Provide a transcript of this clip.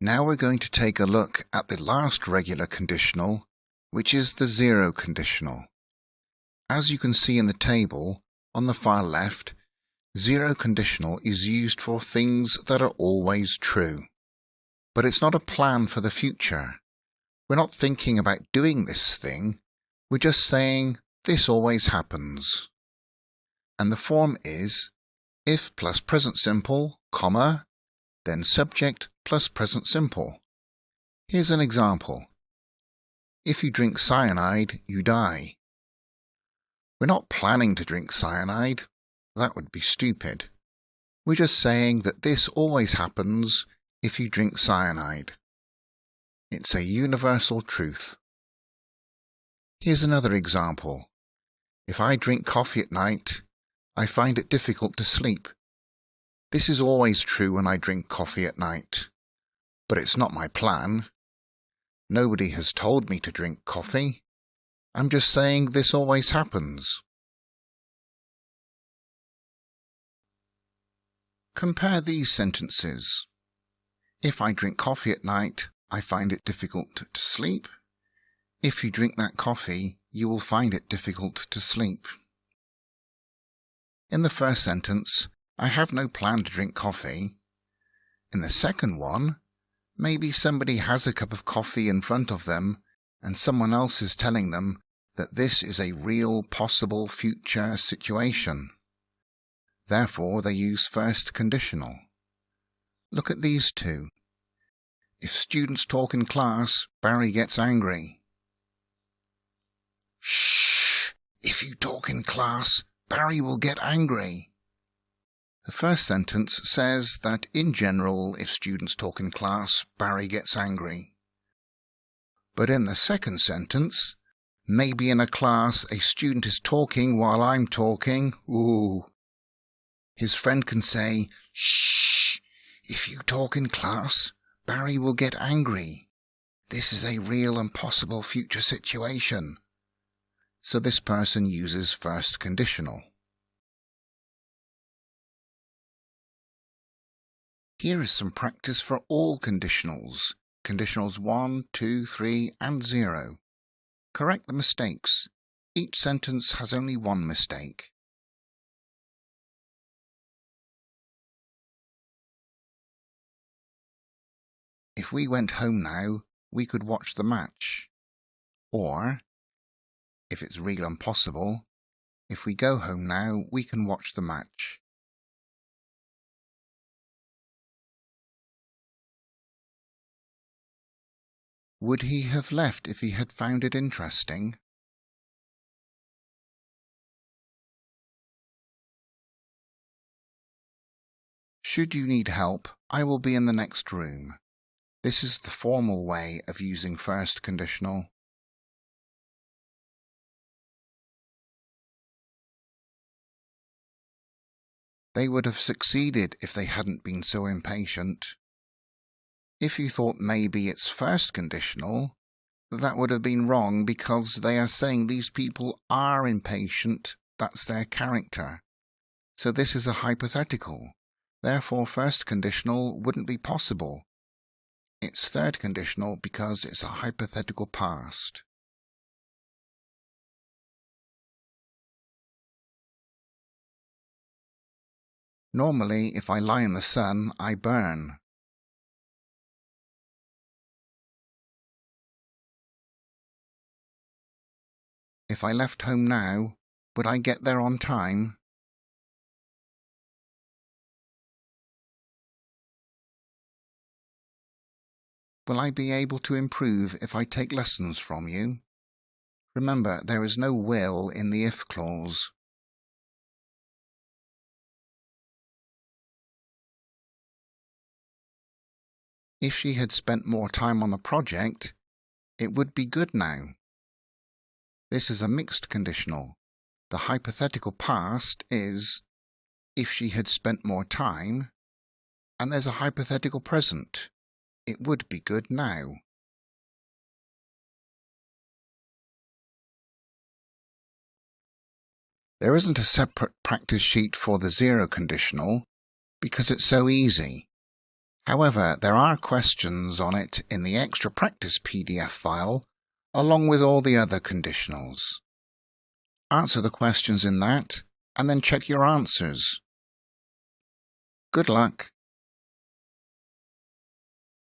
Now we're going to take a look at the last regular conditional, which is the zero conditional. As you can see in the table, on the far left, zero conditional is used for things that are always true. But it's not a plan for the future. We're not thinking about doing this thing, we're just saying this always happens. And the form is if plus present simple, comma, then subject plus present simple. Here's an example. If you drink cyanide, you die. We're not planning to drink cyanide. That would be stupid. We're just saying that this always happens if you drink cyanide. It's a universal truth. Here's another example. If I drink coffee at night, I find it difficult to sleep. This is always true when I drink coffee at night. But it's not my plan. Nobody has told me to drink coffee. I'm just saying this always happens. Compare these sentences. If I drink coffee at night, I find it difficult to sleep. If you drink that coffee, you will find it difficult to sleep. In the first sentence, I have no plan to drink coffee. In the second one, maybe somebody has a cup of coffee in front of them and someone else is telling them that this is a real possible future situation. Therefore, they use first conditional. Look at these two. If students talk in class, Barry gets angry. Shh! If you talk in class, Barry will get angry. The first sentence says that in general, if students talk in class, Barry gets angry. But in the second sentence, maybe in a class a student is talking while I'm talking. Ooh. His friend can say, shh! If you talk in class, Barry will get angry. This is a real and possible future situation. So this person uses first conditional. Here is some practice for all conditionals. Conditionals 1, 2, 3 and 0. Correct the mistakes. Each sentence has only one mistake. If we went home now, we could watch the match. Or, if it's real and possible, if we go home now, we can watch the match. Would he have left if he had found it interesting? Should you need help, I will be in the next room. This is the formal way of using first conditional. They would have succeeded if they hadn't been so impatient. If you thought maybe it's first conditional, that would have been wrong because they are saying these people are impatient, that's their character. So this is a hypothetical. Therefore, first conditional wouldn't be possible. It's third conditional because it's a hypothetical past. Normally, if I lie in the sun, I burn. If I left home now, would I get there on time? Will I be able to improve if I take lessons from you? Remember, there is no will in the if clause. If she had spent more time on the project, it would be good now. This is a mixed conditional. The hypothetical past is if she had spent more time, and there's a hypothetical present. It would be good now. There isn't a separate practice sheet for the zero conditional because it's so easy. However, there are questions on it in the extra practice PDF file, along with all the other conditionals. Answer the questions in that, and then check your answers. Good luck.